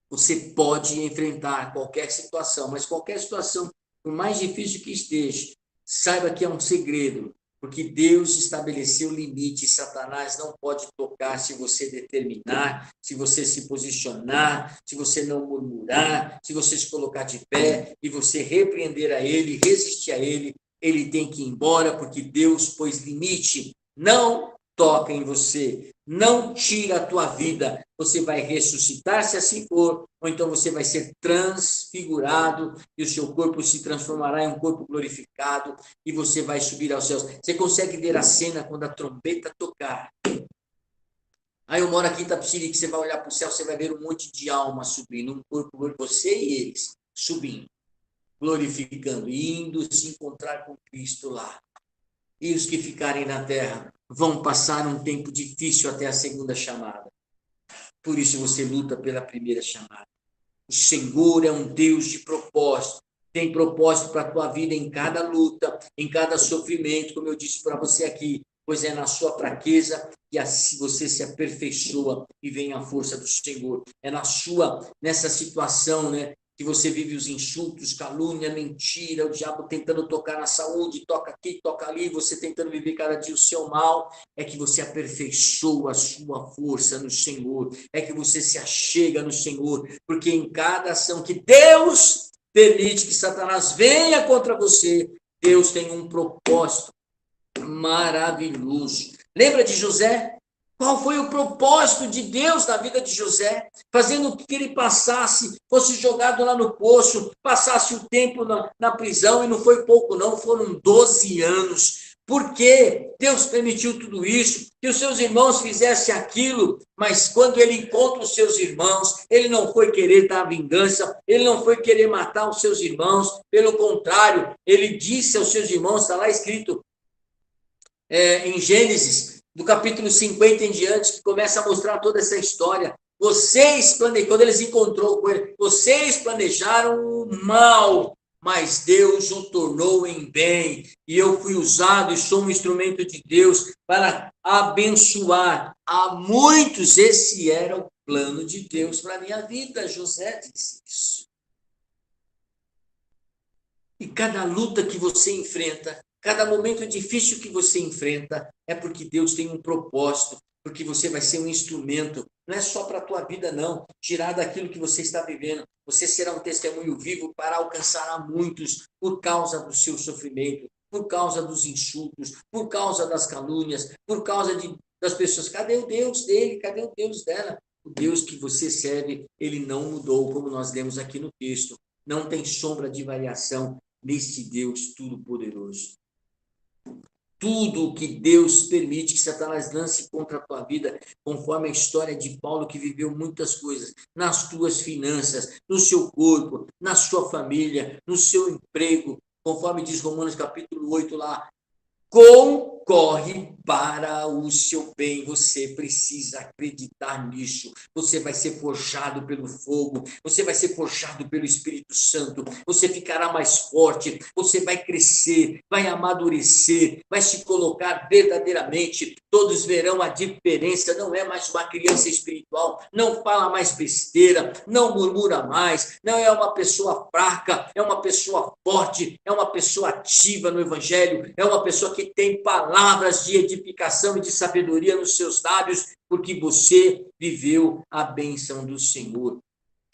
você pode enfrentar qualquer situação, mas qualquer situação, por mais difícil que esteja, saiba que é um segredo, porque Deus estabeleceu limite, Satanás não pode tocar se você determinar, se você se posicionar, se você não murmurar, se você se colocar de pé e você repreender a ele, resistir a ele, ele tem que ir embora, porque Deus pôs limite. Não toca em você, não tira a tua vida, você vai ressuscitar se assim for, ou então você vai ser transfigurado e o seu corpo se transformará em um corpo glorificado e você vai subir aos céus. Você consegue ver a cena quando a trombeta tocar? Aí eu moro aqui em Itapecerica, que você vai olhar para o céu, você vai ver um monte de almas subindo, um corpo, você e eles subindo, glorificando, indo se encontrar com Cristo lá. E os que ficarem na terra vão passar um tempo difícil até a segunda chamada. Por isso você luta pela primeira chamada. O Senhor é um Deus de propósito. Tem propósito para a tua vida em cada luta, em cada sofrimento, como eu disse para você aqui, pois é na sua fraqueza que assim você se aperfeiçoa e vem a força do Senhor. É nessa situação, né, que você vive os insultos, calúnia, mentira, o diabo tentando tocar na saúde, toca aqui, toca ali, você tentando viver cada dia o seu mal, é que você aperfeiçoa a sua força no Senhor, é que você se achega no Senhor, porque em cada ação que Deus permite que Satanás venha contra você, Deus tem um propósito maravilhoso. Lembra de José? Qual foi o propósito de Deus na vida de José? Fazendo que ele passasse, fosse jogado lá no poço, passasse o tempo na prisão, e não foi pouco não, foram 12 anos. Por que Deus permitiu tudo isso? Que os seus irmãos fizessem aquilo, mas quando ele encontra os seus irmãos, ele não foi querer dar vingança, ele não foi querer matar os seus irmãos, pelo contrário, ele disse aos seus irmãos, está lá escrito em Gênesis, do capítulo 50 em diante, que começa a mostrar toda essa história. Quando eles encontrou com ele, vocês planejaram o mal, mas Deus o tornou em bem, e eu fui usado e sou um instrumento de Deus para abençoar a muitos. Esse era o plano de Deus para a minha vida. José disse isso. E cada luta que você enfrenta, cada momento difícil que você enfrenta, é porque Deus tem um propósito, porque você vai ser um instrumento. Não é só para a tua vida, não. Tirar daquilo que você está vivendo. Você será um testemunho vivo para alcançar a muitos por causa do seu sofrimento, por causa dos insultos, por causa das calúnias, por causa das pessoas. Cadê o Deus dele? Cadê o Deus dela? O Deus que você serve, ele não mudou, como nós lemos aqui no texto. Não tem sombra de variação neste Deus todo-poderoso. Tudo que Deus permite que Satanás lance contra a tua vida, conforme a história de Paulo, que viveu muitas coisas, nas tuas finanças, no seu corpo, na sua família, no seu emprego, conforme diz Romanos capítulo 8 lá, concorre para o seu bem. Você precisa acreditar nisso. Você vai ser forjado pelo fogo, você vai ser forjado pelo Espírito Santo, você ficará mais forte, você vai crescer, vai amadurecer, vai se colocar verdadeiramente. Todos verão a diferença. Não é mais uma criança espiritual, não fala mais besteira, não murmura mais, não é uma pessoa fraca, é uma pessoa forte, é uma pessoa ativa no Evangelho, é uma pessoa que tem palavras de edificação e de sabedoria nos seus lábios, porque você viveu a bênção do Senhor.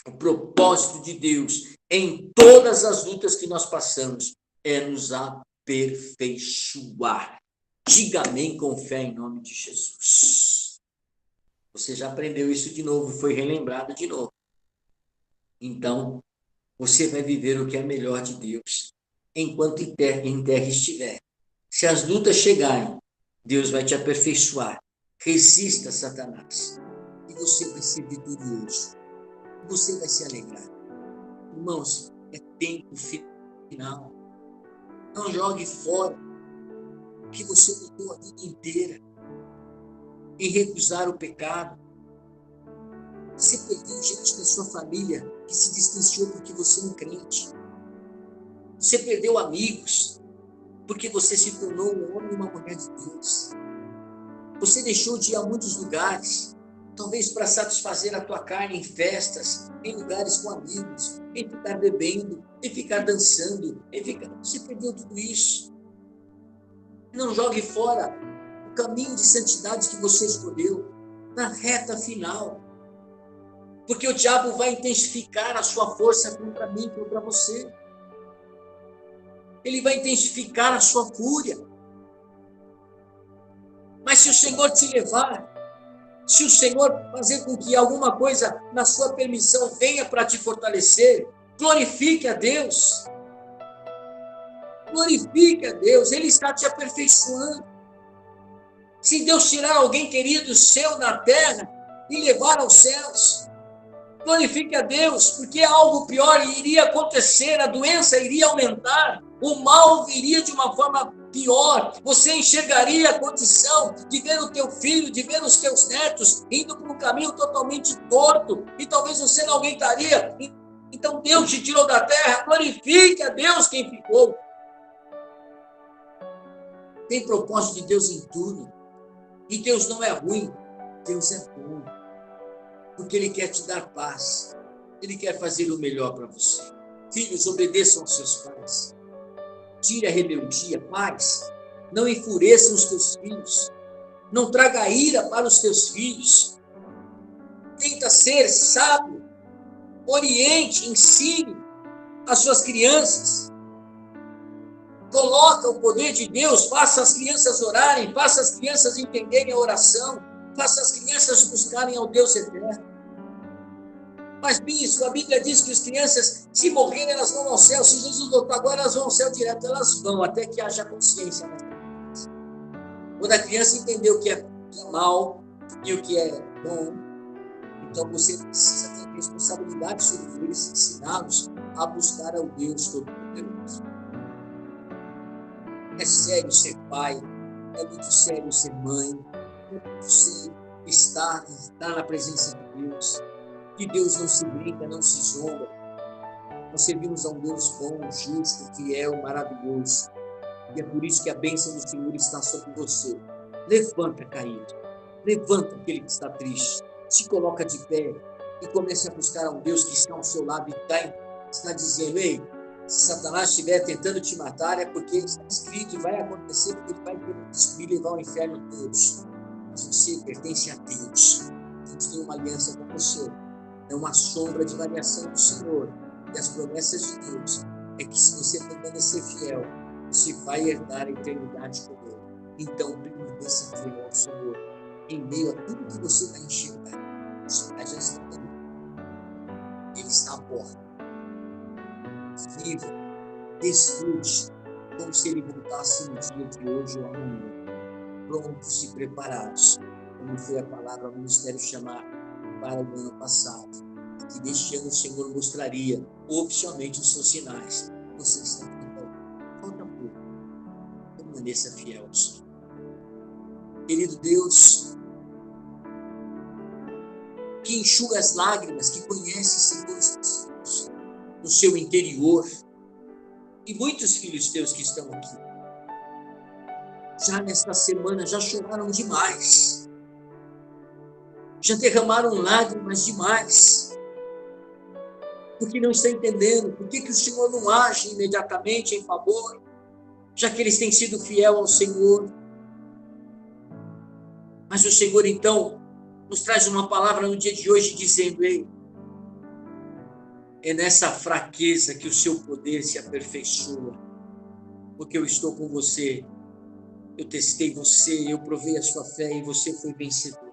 O propósito de Deus em todas as lutas que nós passamos é nos aperfeiçoar. Diga amém com fé em nome de Jesus. Você já aprendeu isso de novo, foi relembrado de novo. Então, você vai viver o que é melhor de Deus enquanto em terra estiver. Se as lutas chegarem, Deus vai te aperfeiçoar. Resista, Satanás, e você vai ser vitorioso. Você vai se alegrar. Irmãos, é tempo final. Não jogue fora o que você lutou a vida inteira em recusar o pecado. Você perdeu gente da sua família que se distanciou porque você é um crente. Você perdeu amigos porque você se tornou um homem e uma mulher de Deus. Você deixou de ir a muitos lugares, talvez para satisfazer a tua carne em festas, em lugares com amigos, em ficar bebendo, em ficar dançando, Você perdeu tudo isso. Não jogue fora o caminho de santidade que você escolheu na reta final. Porque o diabo vai intensificar a sua força contra mim, contra você. Ele vai intensificar a sua fúria. Mas se o Senhor te levar, se o Senhor fazer com que alguma coisa na sua permissão venha para te fortalecer, glorifique a Deus. Glorifique a Deus, Ele está te aperfeiçoando. Se Deus tirar alguém querido seu na terra e levar aos céus, glorifique a Deus, porque algo pior iria acontecer, a doença iria aumentar, o mal viria de uma forma pior. Você enxergaria a condição de ver o teu filho, de ver os teus netos indo por um caminho totalmente torto, e talvez você não aguentaria. Então Deus te tirou da terra, glorifique a Deus quem ficou. Tem propósito de Deus em tudo, e Deus não é ruim, Deus é bom. Porque Ele quer te dar paz. Ele quer fazer o melhor para você. Filhos, obedeçam aos seus pais. Tire a rebeldia. Pais, não enfureçam os teus filhos. Não traga ira para os teus filhos. Tenta ser sábio. Oriente, ensine as suas crianças. Coloca o poder de Deus. Faça as crianças orarem. Faça as crianças entenderem a oração. Faça as crianças buscarem ao Deus eterno. Mas, bispo, a Bíblia diz que as crianças, se morrerem, elas vão ao céu. Se Jesus voltar agora, elas vão ao céu direto. Elas vão, até que haja consciência. Quando a criança entender o que é mal e o que é bom, então você precisa ter responsabilidade sobre eles, ensiná-los a buscar ao Deus Todo-Poderoso. É sério ser pai, é muito sério ser mãe, é muito sério estar na presença de Deus. Que Deus não se brinca, não se zomba. Nós servimos a um Deus bom, justo, fiel, maravilhoso. E é por isso que a bênção do Senhor está sobre você. Levanta, caído. Levanta aquele que está triste. Se coloca de pé e comece a buscar a um Deus que está ao seu lado e está dizendo: ei, Se Satanás estiver tentando te matar, é porque está escrito e vai acontecer, porque ele vai destruir e levar ao inferno todos. Mas você pertence a Deus. Deus tem uma aliança com você. É uma sombra de variação do Senhor. E as promessas de Deus é que se você permanecer fiel, você vai herdar a eternidade com Ele. Então, permaneça fiel ao Senhor. Em meio a tudo que você vai enxergar, os sinais já estão ali. Ele está à porta. Viva, desfrute, como se Ele voltasse no dia de hoje ou amanhã. Prontos e preparados, como foi a palavra ao ministério chamar para o ano passado. E que neste ano o Senhor mostraria oficialmente os seus sinais. Você está preparado. Falta pouco. Permaneça fiel ao Senhor. Querido Deus, que enxuga as lágrimas, que conhece, Senhor, no seu interior. E muitos filhos teus que estão aqui, já nesta semana, já choraram demais. Já derramaram lágrimas demais. Porque não está entendendo. Por que o Senhor não age imediatamente em favor? Já que eles têm sido fiel ao Senhor. Mas o Senhor, então, nos traz uma palavra no dia de hoje dizendo: ei, é nessa fraqueza que o seu poder se aperfeiçoa. Porque eu estou com você. Eu testei você, eu provei a sua fé e você foi vencedor.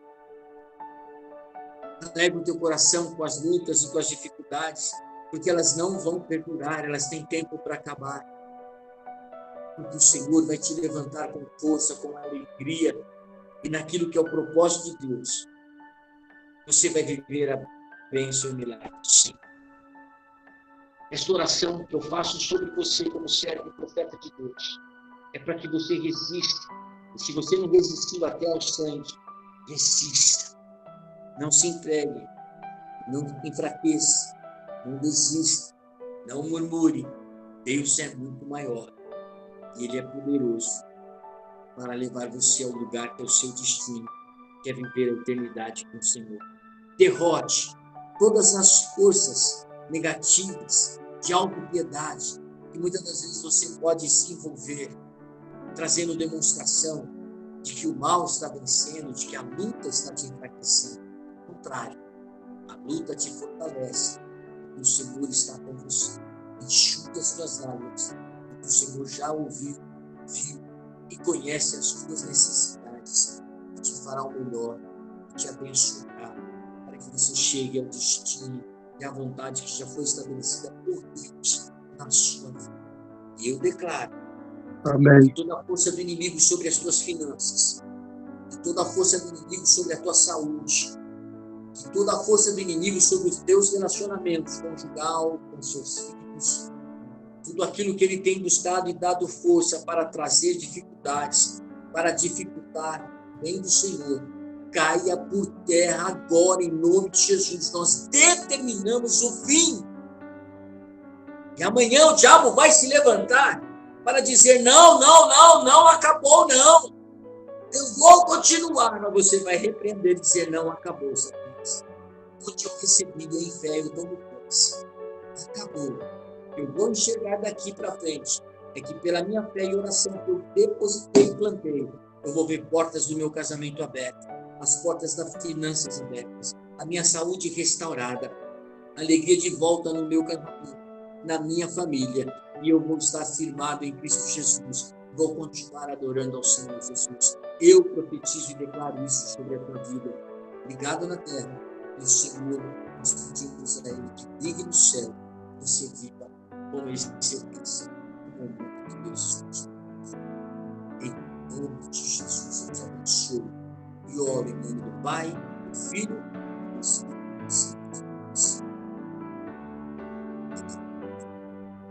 Alegre o teu coração com as lutas e com as dificuldades, porque elas não vão perdurar, elas têm tempo para acabar. Porque o Senhor vai te levantar com força, com alegria, e naquilo que é o propósito de Deus, você vai viver a bênção e o milagre. Sim. Esta oração que eu faço sobre você como servo e profeta de Deus é para que você resista. E se você não resistiu até ao sangue, resista. Não se entregue, não enfraqueça, não desista, não murmure. Deus é muito maior e Ele é poderoso para levar você ao lugar que é o seu destino, que é viver a eternidade com o Senhor. Derrote todas as forças negativas de autopiedade que muitas das vezes você pode se envolver, trazendo demonstração de que o mal está vencendo, de que a luta está te enfraquecendo. Ao contrário, a luta te fortalece, e o Senhor está com você. Enxuga as tuas lágrimas, porque o Senhor já ouviu, viu e conhece as tuas necessidades, e te fará o melhor, e te abençoará, para que você chegue ao destino e à vontade que já foi estabelecida por Deus na sua vida. E eu declaro, amém, que toda a força do inimigo sobre as tuas finanças, que toda a força do inimigo sobre a tua saúde, que toda a força do inimigo sobre os teus relacionamentos conjugal, com seus filhos, tudo aquilo que ele tem buscado e dado força para trazer dificuldades, para dificultar o bem do Senhor, caia por terra agora em nome de Jesus. Nós determinamos o fim. E amanhã o diabo vai se levantar para dizer: não, não, não, não acabou, não. Eu vou continuar, mas você vai repreender e dizer: não acabou, Satanás. Onde eu recebi em fé, eu tomo posse. Acabou. Eu vou enxergar daqui para frente. É que pela minha fé e oração que eu depositei e plantei, eu vou ver portas do meu casamento abertas, as portas das finanças abertas, a minha saúde restaurada, a alegria de volta no meu casamento, na minha família, e eu vou estar firmado em Cristo Jesus. Vou continuar adorando ao Senhor Jesus. Eu profetizo e declaro isso sobre a tua vida. Ligado na terra, e o Senhor, nós pedimos a Ele que ligue no céu, você viva com esse seu pensamento. Em nome de Deus. Em nome de Jesus, eu te abençoo. E oro em nome do Pai, do Filho